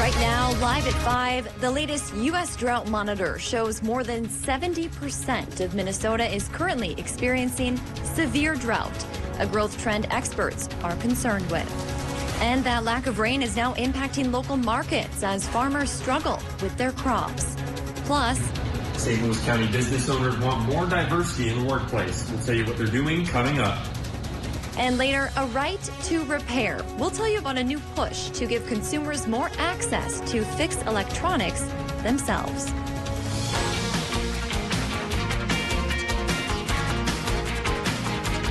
Right now, live at 5, the latest U.S. drought monitor shows more than 70% of Minnesota is currently experiencing severe drought, a growth trend experts are concerned with. And that lack of rain is now impacting local markets as farmers struggle with their crops. Plus, St. Louis County business owners want more diversity in the workplace. We'll tell you what they're doing coming up. And later, a right to repair. We'll tell you about a new push to give consumers more access to fix electronics themselves.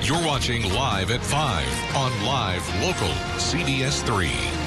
You're watching Live at 5 on Live Local CBS3.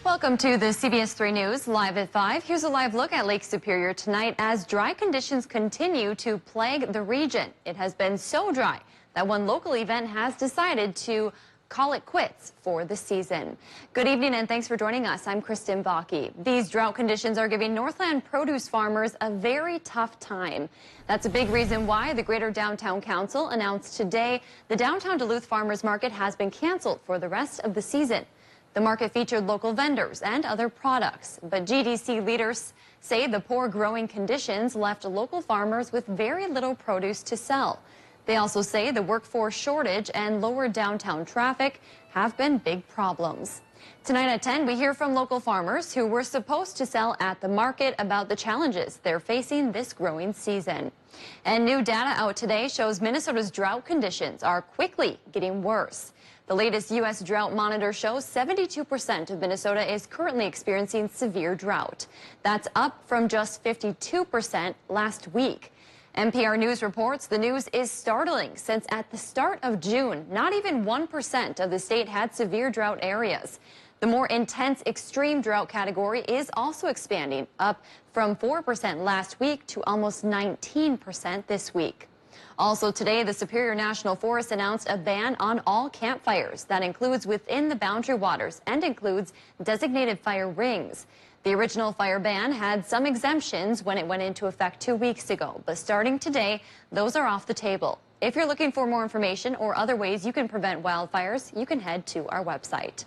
Welcome to the CBS3 News, Live at 5. Here's a live look at Lake Superior tonight as dry conditions continue to plague the region. It has been so dry that one local event has decided to call it quits for the season. Good evening and thanks for joining us. I'm Kristen Bakke. These drought conditions are giving Northland produce farmers a very tough time. That's a big reason why the Greater Downtown Council announced today the Downtown Duluth Farmers Market has been canceled for the rest of the season. The market featured local vendors and other products, but GDC leaders say the poor growing conditions left local farmers with very little produce to sell. They also say the workforce shortage and lower downtown traffic have been big problems. Tonight at 10, we hear from local farmers who were supposed to sell at the market about the challenges they're facing this growing season. And new data out today shows Minnesota's drought conditions are quickly getting worse. The latest U.S. drought monitor shows 72% of Minnesota is currently experiencing severe drought. That's up from just 52% last week. NPR News reports the news is startling since at the start of June, not even 1% of the state had severe drought areas. The more intense extreme drought category is also expanding, up from 4% last week to almost 19% this week. Also today, the Superior National Forest announced a ban on all campfires. That includes within the boundary waters and includes designated fire rings. The original fire ban had some exemptions when it went into effect 2 weeks ago, but starting today, those are off the table. If you're looking for more information or other ways you can prevent wildfires, you can head to our website.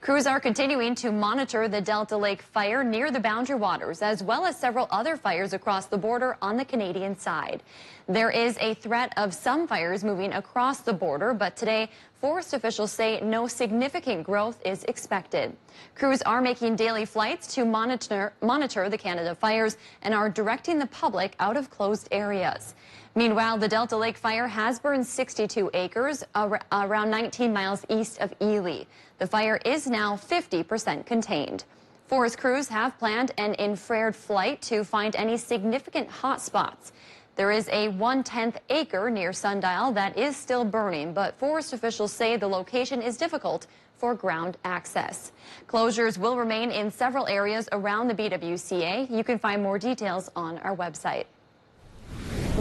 Crews are continuing to monitor the Delta Lake fire near the boundary waters, as well as several other fires across the border on the Canadian side. There is a threat of some fires moving across the border, but today, forest officials say no significant growth is expected. Crews are making daily flights to monitor the Canada fires and are directing the public out of closed areas. Meanwhile, the Delta Lake fire has burned 62 acres around 19 miles east of Ely. The fire is now 50% contained. Forest crews have planned an infrared flight to find any significant hot spots. There is a 1/10 acre near Sundial that is still burning, but forest officials say the location is difficult for ground access. Closures will remain in several areas around the BWCA. You can find more details on our website.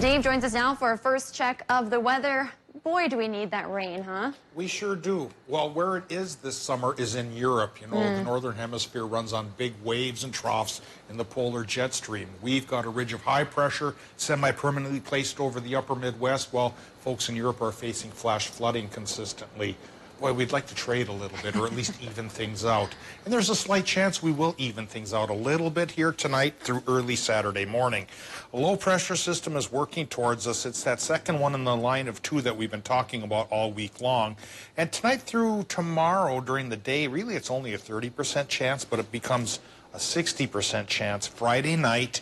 Dave joins us now for our first check of the weather. Boy, do we need that rain, huh? We sure do. Well, where it is this summer is in Europe. You know, the northern hemisphere runs on big waves and troughs in the polar jet stream. We've got a ridge of high pressure semi-permanently placed over the upper Midwest, while folks in Europe are facing flash flooding consistently. Boy, we'd like to trade a little bit, or at least even things out. And there's a slight chance we will even things out a little bit here tonight through early Saturday morning. A low-pressure system is working towards us. It's that second one in the line of two that we've been talking about all week long. And tonight through tomorrow during the day, really it's only a 30% chance, but it becomes a 60% chance Friday night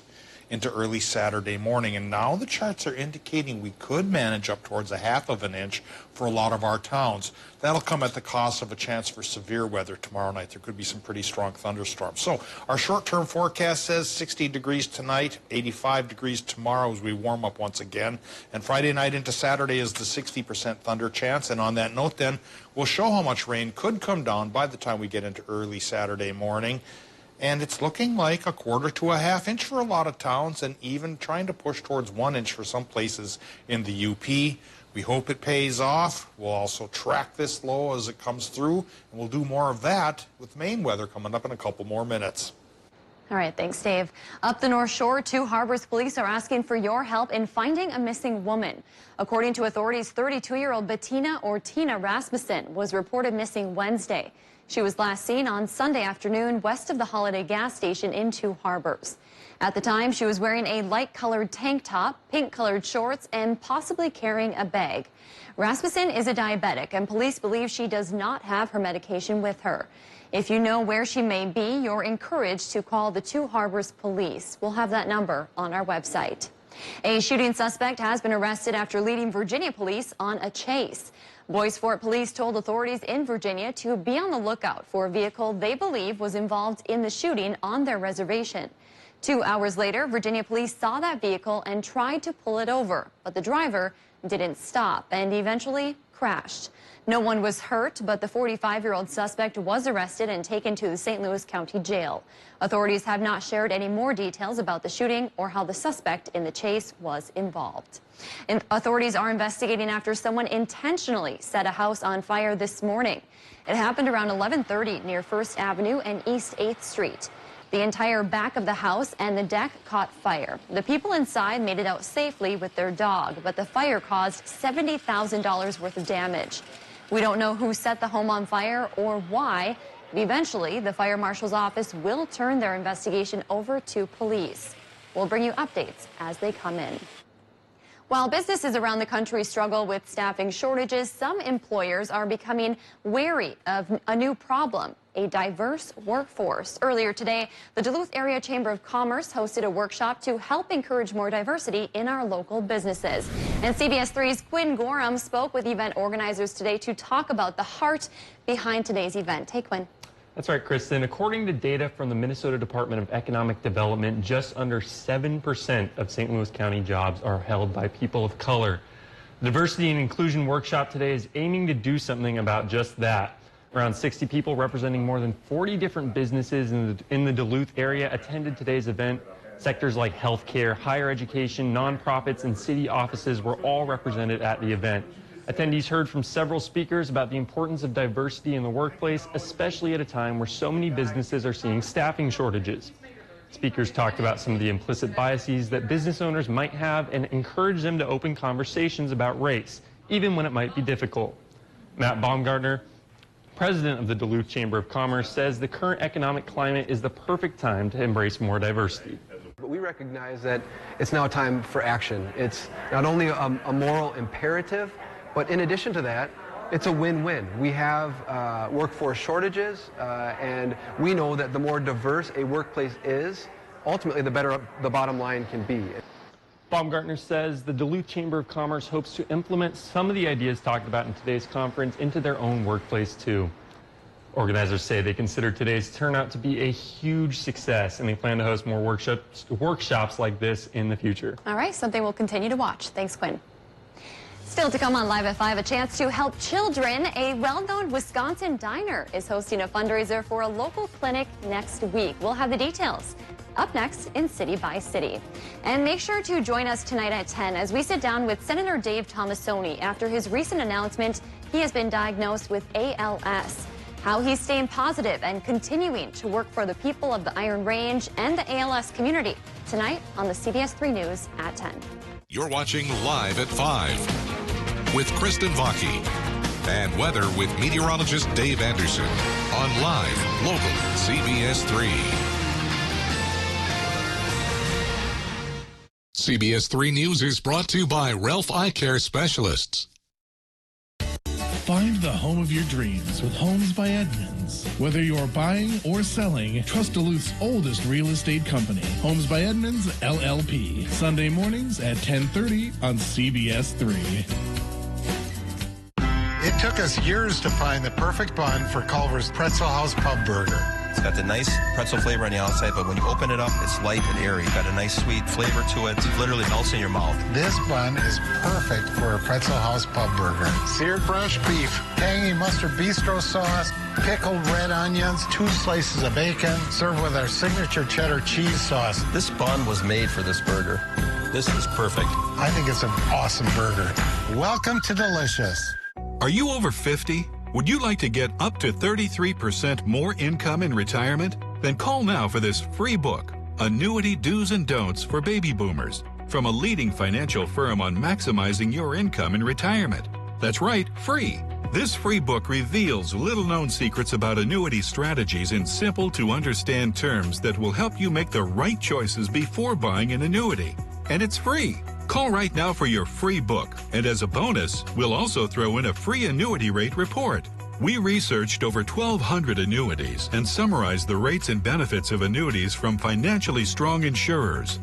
into early Saturday morning. And now the charts are indicating we could manage up towards a half of an inch for a lot of our towns. That'll come at the cost of a chance for severe weather tomorrow night. There could be some pretty strong thunderstorms. So our short-term forecast says 60 degrees tonight, 85 degrees tomorrow as we warm up once again. And Friday night into Saturday is the 60% thunder chance. And on that note then, we'll show how much rain could come down by the time we get into early Saturday morning. And it's looking like a quarter to a half inch for a lot of towns, and even trying to push towards 1 inch for some places in the UP. We hope it pays off. We'll also track this low as it comes through, and we'll do more of that with Maine weather coming up in a couple more minutes. All right, thanks, Dave. Up the North Shore, Two Harbors police are asking for your help in finding a missing woman. According to authorities, 32-year-old Bettina or Tina Rasmussen was reported missing Wednesday. She was last seen on Sunday afternoon west of the Holiday gas station in Two Harbors. At the time, she was wearing a light-colored tank top, pink-colored shorts, and possibly carrying a bag. Rasmussen is a diabetic, and police believe she does not have her medication with her. If you know where she may be, you're encouraged to call the Two Harbors police. We'll have that number on our website. A shooting suspect has been arrested after leading Virginia police on a chase. Boys Fort police told authorities in Virginia to be on the lookout for a vehicle they believe was involved in the shooting on their reservation. 2 hours later, Virginia police saw that vehicle and tried to pull it over, but the driver didn't stop and eventually crashed. No one was hurt, but the 45-year-old suspect was arrested and taken to the St. Louis County Jail. Authorities have not shared any more details about the shooting or how the suspect in the chase was involved. And authorities are investigating after someone intentionally set a house on fire this morning. It happened around 11:30 near First Avenue and East 8th Street. The entire back of the house and the deck caught fire. The people inside made it out safely with their dog, but the fire caused $70,000 worth of damage. We don't know who set the home on fire or why. Eventually, the fire marshal's office will turn their investigation over to police. We'll bring you updates as they come in. While businesses around the country struggle with staffing shortages, some employers are becoming wary of a new problem: a diverse workforce. Earlier today, the Duluth Area Chamber of Commerce hosted a workshop to help encourage more diversity in our local businesses. And CBS3's Quinn Gorham spoke with event organizers today to talk about the heart behind today's event. Hey, Quinn. That's right, Kristen. According to data from the Minnesota Department of Economic Development, just under 7% of St. Louis County jobs are held by people of color. The Diversity and Inclusion Workshop today is aiming to do something about just that. Around 60 people representing more than 40 different businesses in the Duluth area attended today's event. Sectors like healthcare, higher education, nonprofits, and city offices were all represented at the event. Attendees heard from several speakers about the importance of diversity in the workplace, especially at a time where so many businesses are seeing staffing shortages. Speakers talked about some of the implicit biases that business owners might have and encouraged them to open conversations about race, even when it might be difficult. Matt Baumgartner, president of the Duluth Chamber of Commerce, says the current economic climate is the perfect time to embrace more diversity. But we recognize that it's now time for action. It's not only a moral imperative, but in addition to that, it's a win-win. We have workforce shortages, and we know that the more diverse a workplace is, ultimately the better the bottom line can be. Baumgartner says the Duluth Chamber of Commerce hopes to implement some of the ideas talked about in today's conference into their own workplace, too. Organizers say they consider today's turnout to be a huge success, and they plan to host more workshops like this in the future. All right, something we'll continue to watch. Thanks, Quinn. Still to come on Live at 5, a chance to help children. A well-known Wisconsin diner is hosting a fundraiser for a local clinic next week. We'll have the details up next in City by City. And make sure to join us tonight at 10 as we sit down with Senator Dave Tomassoni after his recent announcement he has been diagnosed with ALS. How he's staying positive and continuing to work for the people of the Iron Range and the ALS community. Tonight on the CBS3 News at 10. You're watching Live at 5 with Kristen Vaki and weather with meteorologist Dave Anderson on Live Local CBS3. CBS3 News is brought to you by Ralph Eye Care Specialists. Find the home of your dreams with Homes by Edmunds. Whether you're buying or selling, trust Duluth's oldest real estate company, Homes by Edmunds, LLP. Sunday mornings at 10:30 on CBS3. It took us years to find the perfect bun for Culver's Pretzel House Pub Burger. It's got the nice pretzel flavor on the outside, but when you open it up, it's light and airy. Got a nice sweet flavor to it. It literally melts in your mouth. This bun is perfect for a Pretzel House Pub Burger. Seared fresh beef, tangy mustard bistro sauce, pickled red onions, 2 slices of bacon, served with our signature cheddar cheese sauce. This bun was made for this burger. This is perfect. I think it's an awesome burger. Welcome to Delicious. Are you over 50? Would you like to get up to 33% more income in retirement? Then call now for this free book, Annuity Do's and Don'ts for Baby Boomers, from a leading financial firm on maximizing your income in retirement. That's right, free. This free book reveals little-known secrets about annuity strategies in simple-to-understand terms that will help you make the right choices before buying an annuity. And it's free. Call right now for your free book. And as a bonus, we'll also throw in a free annuity rate report. We researched over 1,200 annuities and summarized the rates and benefits of annuities from financially strong insurers.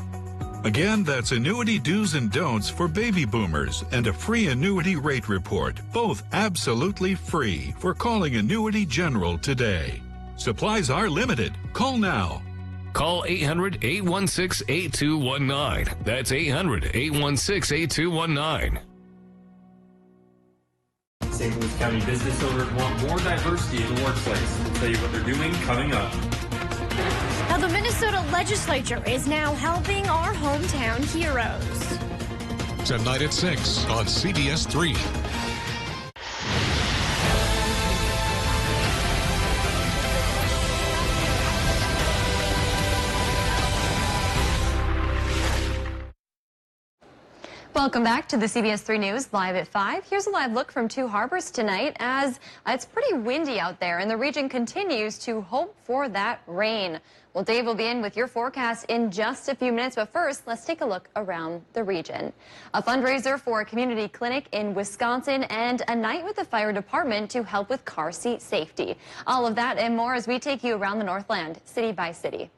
Again, that's annuity do's and don'ts for baby boomers and a free annuity rate report, both absolutely free for calling Annuity General today. Supplies are limited. Call now. Call 800-816-8219. That's 800-816-8219. St. Louis County business owners want more diversity in the workplace. We'll tell you what they're doing coming up. Now, the Minnesota legislature is now helping our hometown heroes. Tonight at 6 on CBS3. Welcome back to the CBS3 News Live at 5. Here's a live look from Two Harbors tonight as it's pretty windy out there and the region continues to hope for that rain. Well, Dave will be in with your forecast in just a few minutes, but first, let's take a look around the region. A fundraiser for a community clinic in Wisconsin and a night with the fire department to help with car seat safety. All of that and more as we take you around the Northland, city by city.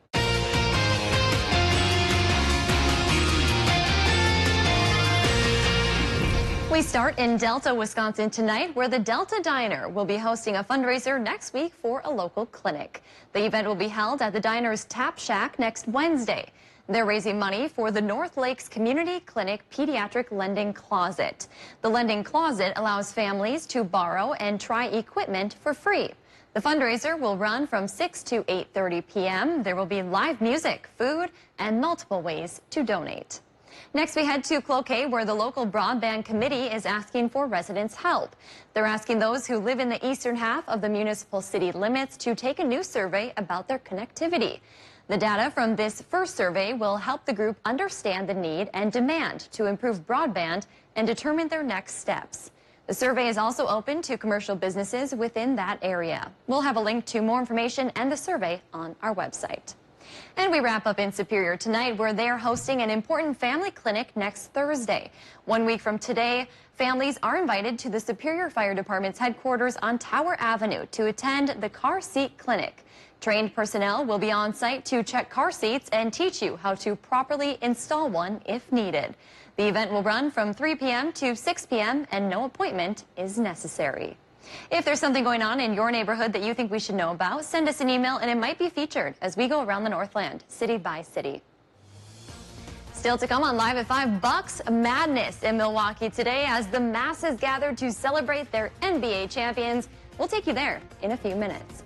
We start in Delta, Wisconsin tonight, where the Delta Diner will be hosting a fundraiser next week for a local clinic. The event will be held at the diner's Tap Shack next Wednesday. They're raising money for the North Lakes Community Clinic Pediatric Lending Closet. The Lending Closet allows families to borrow and try equipment for free. The fundraiser will run from 6 to 8:30 p.m. There will be live music, food, and multiple ways to donate. Next, we head to Cloquet, where the local broadband committee is asking for residents' help. They're asking those who live in the eastern half of the municipal city limits to take a new survey about their connectivity. The data from this first survey will help the group understand the need and demand to improve broadband and determine their next steps. The survey is also open to commercial businesses within that area. We'll have a link to more information and the survey on our website. And we wrap up in Superior tonight, where they're hosting an important family clinic next Thursday. 1 week from today, families are invited to the Superior Fire Department's headquarters on Tower Avenue to attend the car seat clinic. Trained personnel will be on site to check car seats and teach you how to properly install one if needed. The event will run from 3 p.m. to 6 p.m. and no appointment is necessary. If there's something going on in your neighborhood that you think we should know about, send us an email and it might be featured as we go around the Northland, city by city. Still to come on Live at 5, Bucks madness in Milwaukee today as the masses gather to celebrate their NBA champions. We'll take you there in a few minutes.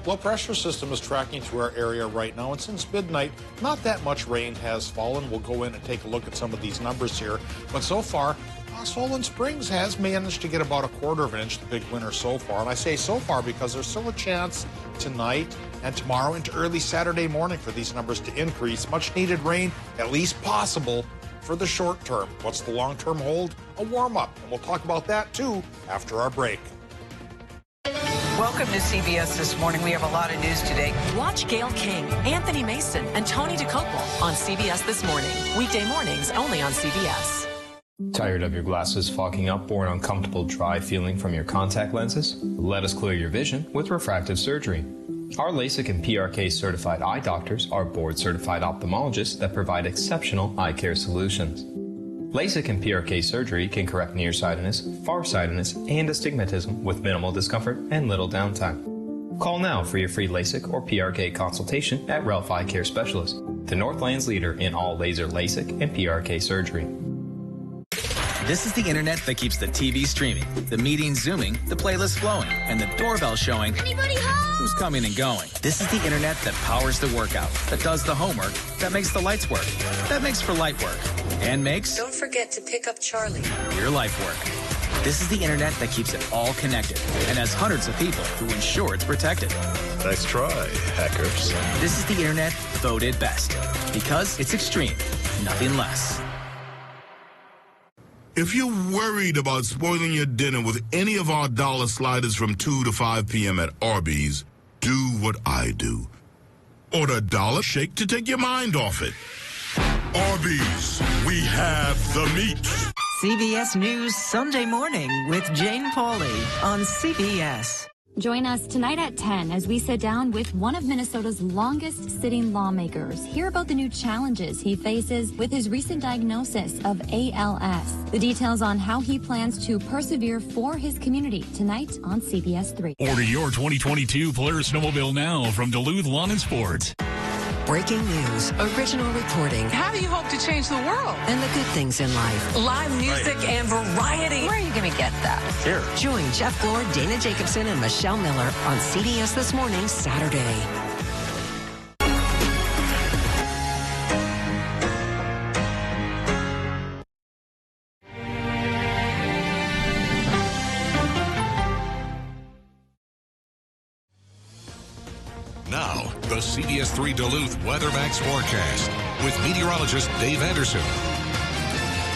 Low pressure system is tracking through our area right now, and since midnight, not that much rain has fallen. We'll go in and take a look at some of these numbers here, but so far, Solon Springs has managed to get about 1/4 of an inch, the big winner so far. And I say so far because there's still a chance tonight and tomorrow into early Saturday morning for these numbers to increase. Much needed rain, at least possible for the short term. What's the long term hold? A warm up. And we'll talk about that too after our break. Welcome to CBS This Morning. We have a lot of news today. Watch Gail King, Anthony Mason, and Tony DeCoppel on CBS This Morning. Weekday mornings only on CBS. Tired of your glasses fogging up or an uncomfortable dry feeling from your contact lenses? Let us clear your vision with refractive surgery. Our LASIK and PRK certified eye doctors are board certified ophthalmologists that provide exceptional eye care solutions. LASIK and PRK surgery can correct nearsightedness, farsightedness, and astigmatism with minimal discomfort and little downtime. Call now for your free LASIK or PRK consultation at Ralph Eye Care Specialist, the Northland's leader in all laser LASIK and PRK surgery. This is the internet that keeps the TV streaming, the meetings zooming, the playlist flowing, and the doorbell showing Anybody home? who's coming and going. This is the internet that powers the workout, that does the homework, that makes the lights work, that makes for light work, and makes... Don't forget to pick up Charlie. ...your life work. This is the internet that keeps it all connected and has hundreds of people who ensure it's protected. Nice try, hackers. This is the internet voted best because it's extreme, nothing less. If you're worried about spoiling your dinner with any of our dollar sliders from 2 to 5 p.m. at Arby's, do what I do. Order a dollar shake to take your mind off it. Arby's, we have the meat. CBS News Sunday Morning with Jane Pauley on CBS. Join us tonight at 10 as we sit down with one of Minnesota's longest sitting lawmakers. Hear about the new challenges he faces with his recent diagnosis of ALS. The details on how he plans to persevere for his community tonight on CBS3. Order your 2022 Polaris snowmobile now from Duluth Lawn and Sports. Breaking news, original reporting. How do you hope to change the world? And the good things in life. Live music and variety. Where are you going to get that? Here. Join Jeff Glore, Dana Jacobson, and Michelle Miller on CBS This Morning, Saturday. Now, the CBS3 Duluth WeatherMax forecast with meteorologist Dave Anderson.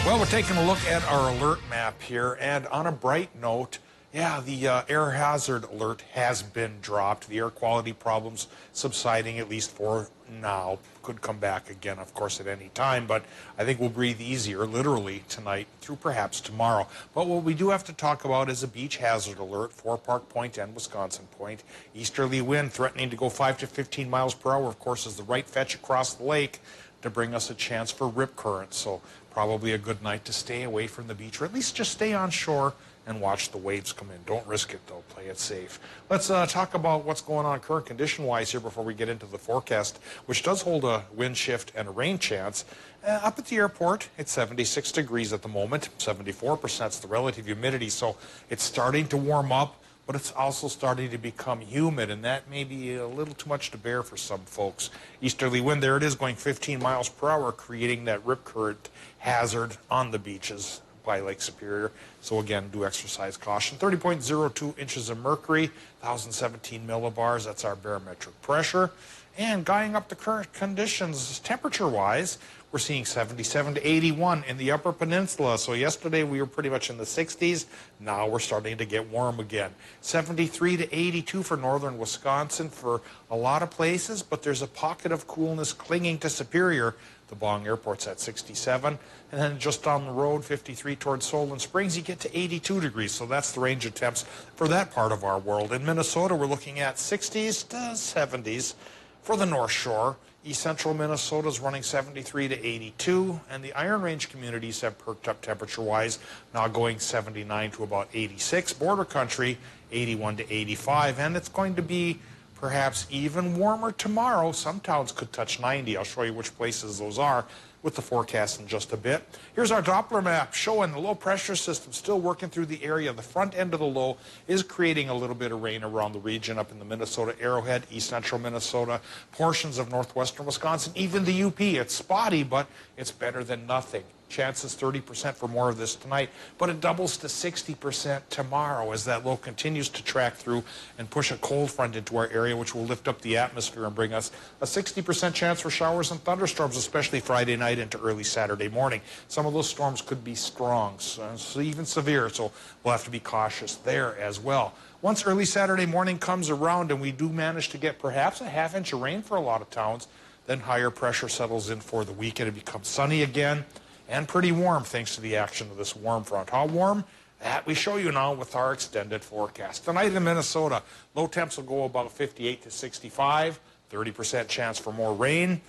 Well, we're taking a look at our alert map here, and on a bright note, yeah, the air hazard alert has been dropped. The air quality problems subsiding, at least for now. Could come back again, of course, at any time, but I think we'll breathe easier, literally, tonight through perhaps tomorrow. But what we do have to talk about is a beach hazard alert for Park Point and Wisconsin Point. Easterly wind threatening to go 5 to 15 miles per hour, of course, is the right fetch across the lake to bring us a chance for rip current. So probably a good night to stay away from the beach, or at least just stay on shore and watch the waves come in. Don't risk it, though. Play it safe. Let's talk about what's going on current condition-wise here before we get into the forecast, which does hold a wind shift and a rain chance. Up at the airport, it's 76 degrees at the moment. 74% is the relative humidity, so it's starting to warm up, but it's also starting to become humid, and that may be a little too much to bear for some folks. Easterly wind, there it is, going 15 miles per hour, creating that rip current hazard on the beaches by Lake Superior. So again, do exercise caution. 30.02 inches of mercury, 1,017 millibars. That's our barometric pressure. And guying up the current conditions, temperature-wise, we're seeing 77 to 81 in the Upper Peninsula. So yesterday we were pretty much in the 60s. Now we're starting to get warm again. 73 to 82 for northern Wisconsin for a lot of places, but there's a pocket of coolness clinging to Superior. The Bong Airport's at 67. And then just down the road, 53 towards Solon Springs, you get to 82 degrees. So that's the range of temps for that part of our world. In Minnesota, we're looking at 60s to 70s for the North Shore. East Central Minnesota's running 73 to 82. And the Iron Range communities have perked up temperature-wise, now going 79 to about 86. Border country, 81 to 85. And it's going to be perhaps even warmer tomorrow. Some towns could touch 90. I'll show you which places those are with the forecast in just a bit. Here's our Doppler map showing the low pressure system still working through the area. The front end of the low is creating a little bit of rain around the region up in the Minnesota Arrowhead, east central Minnesota, portions of northwestern Wisconsin, even the UP. It's spotty, but it's better than nothing. Chances 30% for more of this tonight, but it doubles to 60% tomorrow as that low continues to track through and push a cold front into our area, which will lift up the atmosphere and bring us a 60% chance for showers and thunderstorms, especially Friday night into early Saturday morning. Some of those storms could be strong, so even severe, so we'll have to be cautious there as well. Once early Saturday morning comes around and we do manage to get perhaps a half inch of rain for a lot of towns, then higher pressure settles in for the weekend. It becomes sunny again and pretty warm thanks to the action of this warm front. How warm? That we show you now with our extended forecast. Tonight in Minnesota, low temps will go about 58 to 65, 30% chance for more rain.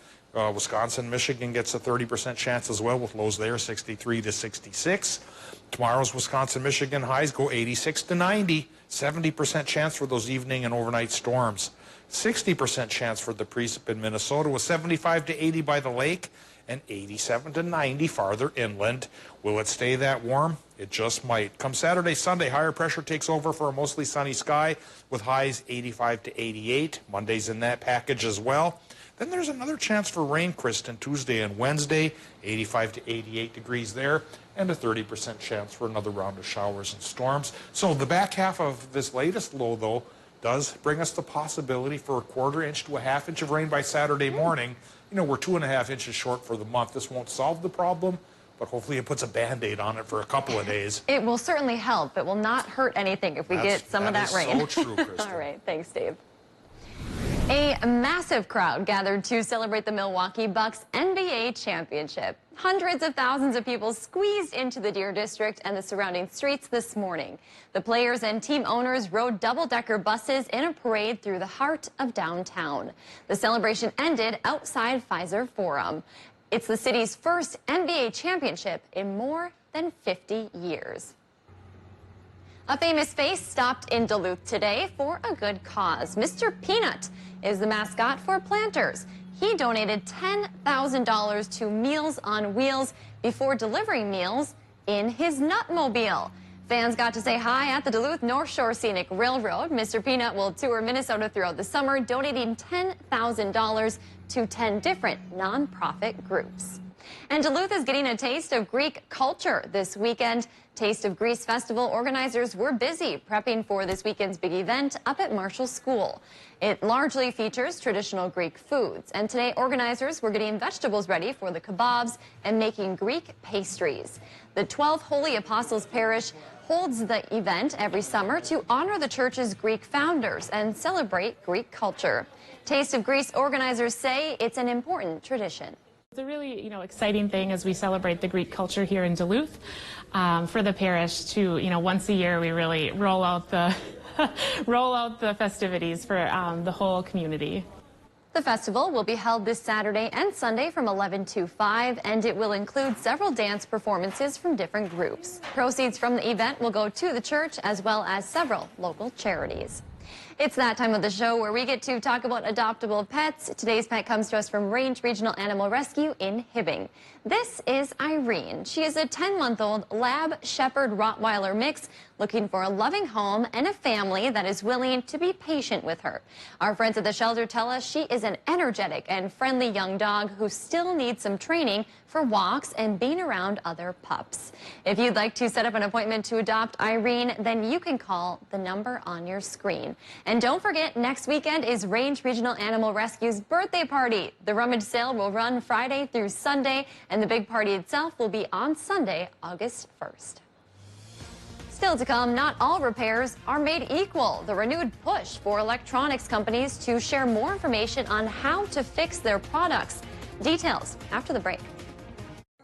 Wisconsin, Michigan gets a 30% chance as well with lows there, 63 to 66. Tomorrow's Wisconsin, Michigan highs go 86 to 90, 70% chance for those evening and overnight storms. 60% chance for the precip in Minnesota with 75 to 80 by the lake and 87 to 90 farther inland. Will it stay that warm? It just might. Come Saturday, Sunday, higher pressure takes over for a mostly sunny sky with highs 85 to 88. Monday's in that package as well. Then there's another chance for rain, Kristen, Tuesday and Wednesday, 85 to 88 degrees there, and a 30% chance for another round of showers and storms. So the back half of this latest low, though, does bring us the possibility for a quarter inch to a half inch of rain by Saturday morning. You know, we're 2.5 inches short for the month. This won't solve the problem, but hopefully it puts a Band-Aid on it for a couple of days. It will certainly help. It will not hurt anything if we get some of that rain. That is so true, Kristen. All right, thanks, Dave. A massive crowd gathered to celebrate the Milwaukee Bucks NBA championship. Hundreds of thousands of people squeezed into the Deer District and the surrounding streets this morning. The players and team owners rode double-decker buses in a parade through the heart of downtown. The celebration ended outside Pfizer Forum. It's the city's first NBA championship in more than 50 years. A famous face stopped in Duluth today for a good cause. Mr. Peanut is the mascot for Planters. He donated $10,000 to Meals on Wheels before delivering meals in his Nutmobile. Fans got to say hi at the Duluth North Shore Scenic Railroad. Mr. Peanut will tour Minnesota throughout the summer, donating $10,000 to 10 different nonprofit groups. And Duluth is getting a taste of Greek culture this weekend. Taste of Greece Festival organizers were busy prepping for this weekend's big event up at Marshall School. It largely features traditional Greek foods, and today organizers were getting vegetables ready for the kebabs and making Greek pastries. The 12 Holy Apostles Parish holds the event every summer to honor the church's Greek founders and celebrate Greek culture. Taste of Greece organizers say it's an important tradition. It's a really, exciting thing as we celebrate the Greek culture here in Duluth. For the parish to, once a year we really roll out the festivities for the whole community. The festival will be held this Saturday and Sunday from 11 to 5, and it will include several dance performances from different groups. Proceeds from the event will go to the church as well as several local charities. It's that time of the show where we get to talk about adoptable pets. Today's pet comes to us from Range Regional Animal Rescue in Hibbing. This is Irene. She is a 10-month-old Lab Shepherd Rottweiler mix looking for a loving home and a family that is willing to be patient with her. Our friends at the shelter tell us she is an energetic and friendly young dog who still needs some training for walks and being around other pups. If you'd like to set up an appointment to adopt Irene, then you can call the number on your screen. And don't forget, next weekend is Range Regional Animal Rescue's birthday party. The rummage sale will run Friday through Sunday, and the big party itself will be on Sunday, August 1st. Still to come, not all repairs are made equal. The renewed push for electronics companies to share more information on how to fix their products. Details after the break.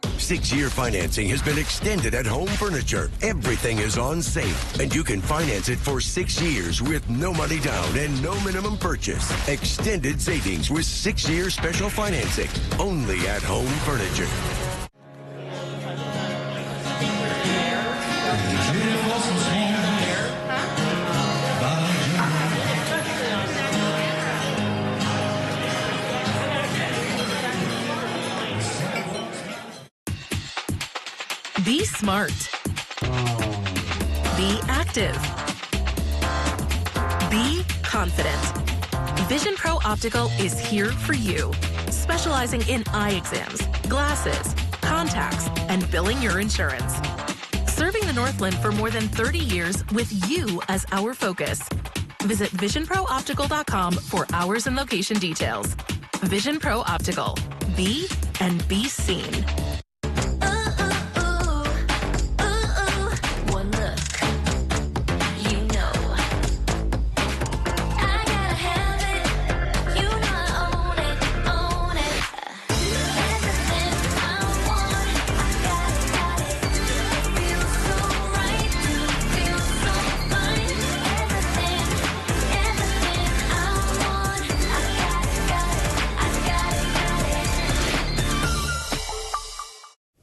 6-year financing has been extended at Home Furniture. Everything is on safe, and you can finance it for 6 years with no money down and no minimum purchase. Extended savings with 6-year special financing. Only at Home Furniture. Be smart. Be active. Be confident. Vision Pro Optical is here for you, specializing in eye exams, glasses, contacts, and billing your insurance. Serving the Northland for more than 30 years with you as our focus. Visit visionprooptical.com for hours and location details. Vision Pro Optical. Be and be seen.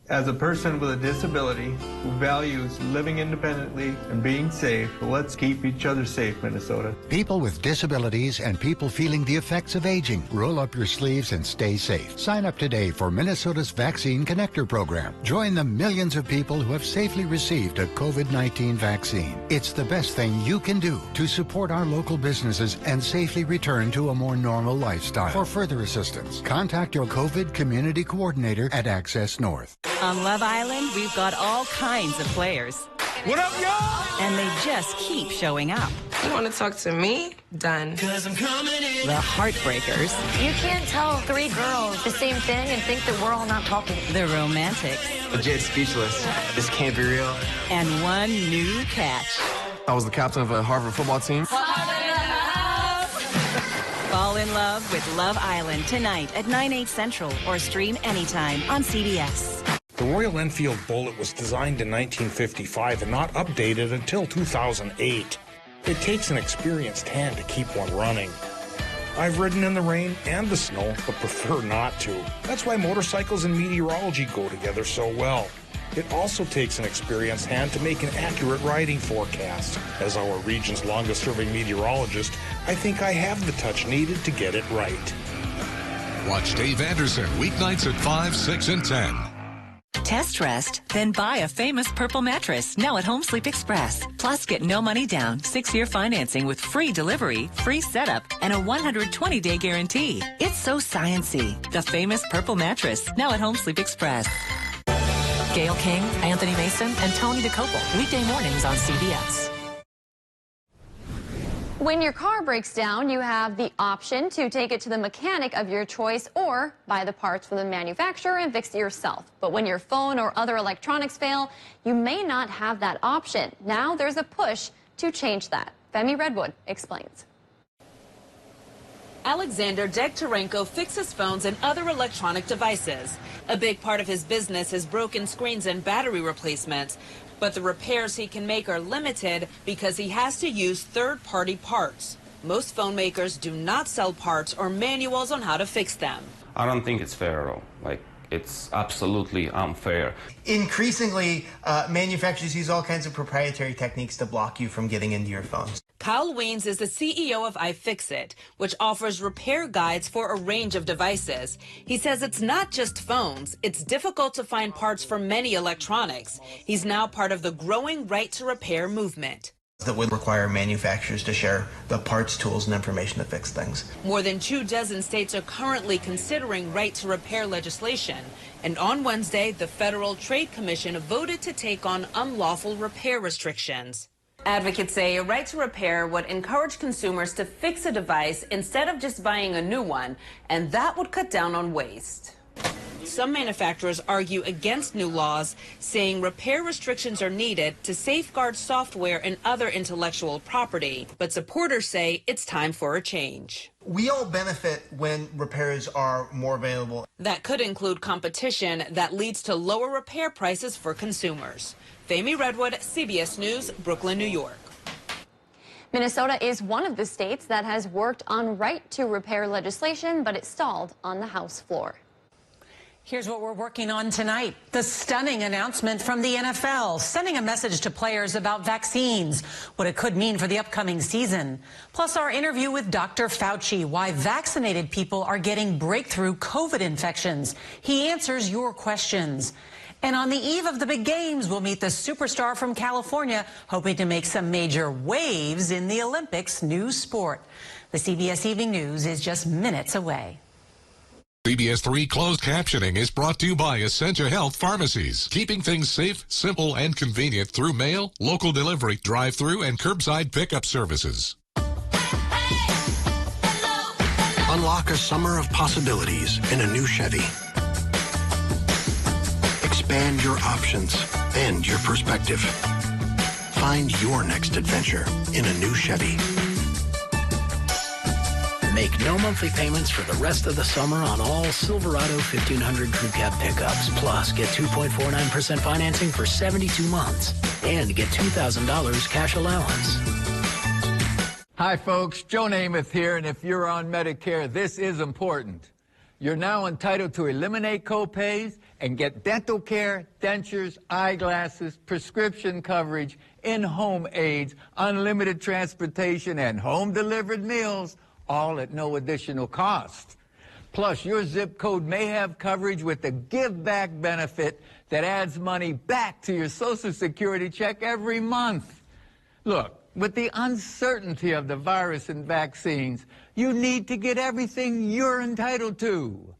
As a person with a disability who values living independently and being safe, let's keep each other safe, Minnesota. People with disabilities and people feeling the effects of aging. Roll up your sleeves and stay safe. Sign up today for Minnesota's Vaccine Connector program. Join the millions of people who have safely received a COVID-19 vaccine. It's the best thing you can do to support our local businesses and safely return to a more normal lifestyle. For further assistance, contact your COVID community coordinator at Access North. On Love Island, we've got all kinds of players. What up, y'all? And they just keep showing up. You want to talk to me? Done. Cause I'm coming in. The Heartbreakers. You can't tell three girls the same thing and think that we're all not talking. The Romantics. Legit speechless. This can't be real. And one new catch. I was the captain of a Harvard football team. Fall in love with Love Island tonight at 9/8 Central or stream anytime on CBS. The Royal Enfield Bullet was designed in 1955 and not updated until 2008. It takes an experienced hand to keep one running. I've ridden in the rain and the snow, but prefer not to. That's why motorcycles and meteorology go together so well. It also takes an experienced hand to make an accurate riding forecast. As our region's longest-serving meteorologist, I think I have the touch needed to get it right. Watch Dave Anderson weeknights at 5, 6, and 10. Test rest, then buy a Famous Purple mattress now at Home Sleep Express. Plus, get no money down, 6-year financing with free delivery, free setup, and a 120-day guarantee. It's so science-y. The Famous Purple mattress now at Home Sleep Express. Gail King, Anthony Mason, and Tony DeCopel. Weekday mornings on CBS. When your car breaks down, you have the option to take it to the mechanic of your choice or buy the parts from the manufacturer and fix it yourself. But when your phone or other electronics fail, you may not have that option. Now there's a push to change that. Femi Redwood explains. Alexander Degtyarenko fixes phones and other electronic devices. A big part of his business is broken screens and battery replacements. But the repairs he can make are limited because he has to use third-party parts. Most phone makers do not sell parts or manuals on how to fix them. I don't think it's fair at all. It's absolutely unfair. Increasingly, manufacturers use all kinds of proprietary techniques to block you from getting into your phones. Kyle Weens is the CEO of iFixit, which offers repair guides for a range of devices. He says it's not just phones. It's difficult to find parts for many electronics. He's now part of the growing right to repair movement. That would require manufacturers to share the parts, tools, and information to fix things. More than 24 states are currently considering right to repair legislation. And on Wednesday, the Federal Trade Commission voted to take on unlawful repair restrictions. Advocates say a right to repair would encourage consumers to fix a device instead of just buying a new one, and that would cut down on waste. Some manufacturers argue against new laws, saying repair restrictions are needed to safeguard software and other intellectual property. But supporters say it's time for a change. We all benefit when repairs are more available. That could include competition that leads to lower repair prices for consumers. Femi Redwood, CBS News, Brooklyn, New York. Minnesota is one of the states that has worked on right to repair legislation, but it stalled on the House floor. Here's what we're working on tonight. The stunning announcement from the NFL, sending a message to players about vaccines, what it could mean for the upcoming season. Plus our interview with Dr. Fauci, why vaccinated people are getting breakthrough COVID infections. He answers your questions. And on the eve of the big games, we'll meet the superstar from California, hoping to make some major waves in the Olympics new sport. The CBS Evening News is just minutes away. CBS3 closed captioning is brought to you by Essentia Health Pharmacies, keeping things safe, simple, and convenient through mail, local delivery, drive-through, and curbside pickup services. Unlock a summer of possibilities in a new Chevy. Expand your options and your perspective. Find your next adventure in a new Chevy. Make no monthly payments for the rest of the summer on all Silverado 1500 Crew Cab pickups. Plus, get 2.49% financing for 72 months and get $2,000 cash allowance. Hi, folks. Joe Namath here, and if you're on Medicare, this is important. You're now entitled to eliminate copays and get dental care, dentures, eyeglasses, prescription coverage, in-home aids, unlimited transportation, and home-delivered meals, all at no additional cost. Plus, your zip code may have coverage with the Give Back benefit that adds money back to your Social Security check every month. Look, with the uncertainty of the virus and vaccines, you need to get everything you're entitled to.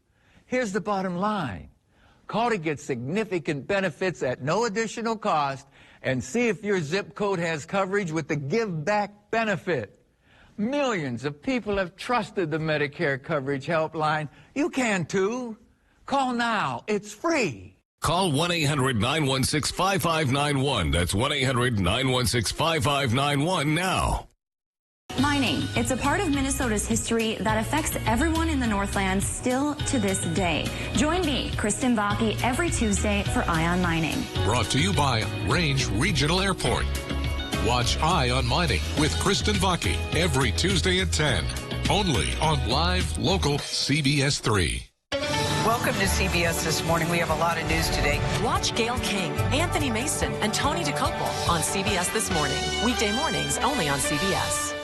Here's the bottom line. Call to get significant benefits at no additional cost and see if your zip code has coverage with the Give Back benefit. Millions of people have trusted the Medicare Coverage Helpline. You can too. Call now. It's free. Call 1-800-916-5591. That's 1-800-916-5591 now. Mining. It's a part of Minnesota's history that affects everyone in the Northlands still to this day. Join me, Kristen Vaki, every Tuesday for Eye on Mining. Brought to you by Range Regional Airport. Watch Eye on Mining with Kristen Vaki every Tuesday at 10. Only on live local CBS3. Welcome to CBS This Morning. We have a lot of news today. Watch Gayle King, Anthony Mason, and Tony DeCopel on CBS This Morning. Weekday mornings only on CBS.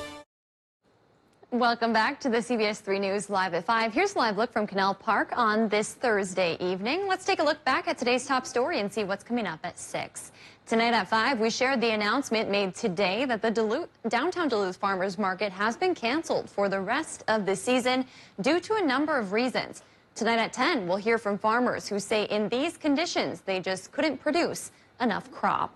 Welcome back to the CBS3 News Live at 5. Here's a live look from Canal Park on this Thursday evening. Let's take a look back at today's top story and see what's coming up at 6. Tonight at 5, we shared the announcement made today that the downtown Duluth Farmers Market has been canceled for the rest of the season due to a number of reasons. Tonight at 10, we'll hear from farmers who say in these conditions, they just couldn't produce enough crop.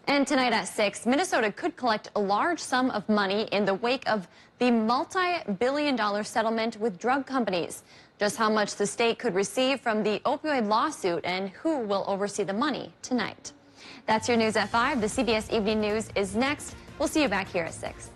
And tonight at 6, Minnesota could collect a large sum of money in the wake of the multi-billion-dollar settlement with drug companies. Just how much the state could receive from the opioid lawsuit and who will oversee the money tonight. That's your news at 5. The CBS Evening News is next. We'll see you back here at 6.